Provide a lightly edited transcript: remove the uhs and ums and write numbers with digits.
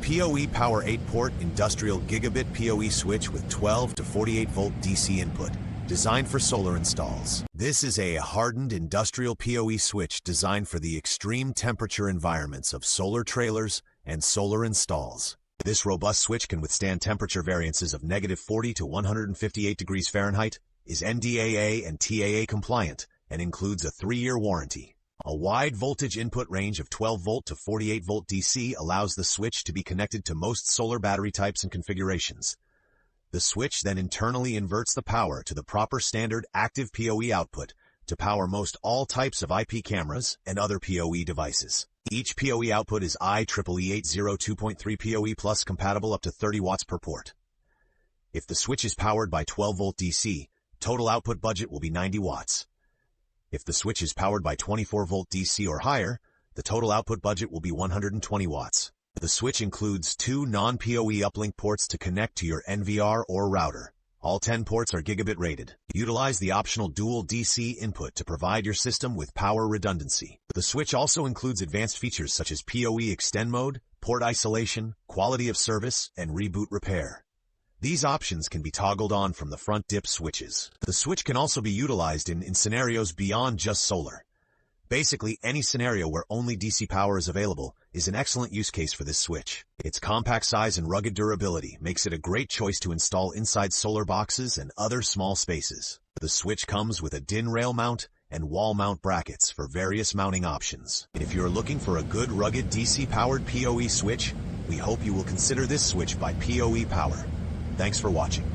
POE Power 8-port industrial gigabit POE switch with 12 to 48 volt DC input, designed for solar installs. This is a hardened industrial POE switch designed for the extreme temperature environments of solar trailers and solar installs. This robust switch can withstand temperature variances of -40 to 158 degrees Fahrenheit, is NDAA and TAA compliant, and includes a 3-year warranty. A wide voltage input range of 12 volt to 48 volt DC allows the switch to be connected to most solar battery types and configurations. The switch then internally inverts the power to the proper standard active POE output to power most all types of IP cameras and other POE devices. Each POE output is IEEE 802.3 POE Plus compatible up to 30 watts per port. If the switch is powered by 12 volt DC, total output budget will be 90 watts. If the switch is powered by 24 volt DC or higher, the total output budget will be 120 watts. The switch includes 2 non-POE uplink ports to connect to your NVR or router. All 10 ports are gigabit rated. Utilize the optional dual DC input to provide your system with power redundancy. The switch also includes advanced features such as POE extend mode, port isolation, quality of service, and reboot repair. These options can be toggled on from the front dip switches. The switch can also be utilized in scenarios beyond just solar. Basically, any scenario where only DC power is available is an excellent use case for this switch. Its compact size and rugged durability makes it a great choice to install inside solar boxes and other small spaces. The switch comes with a DIN rail mount and wall mount brackets for various mounting options. If you're looking for a good rugged DC-powered POE switch, we hope you will consider this switch by POE Power. Thanks for watching.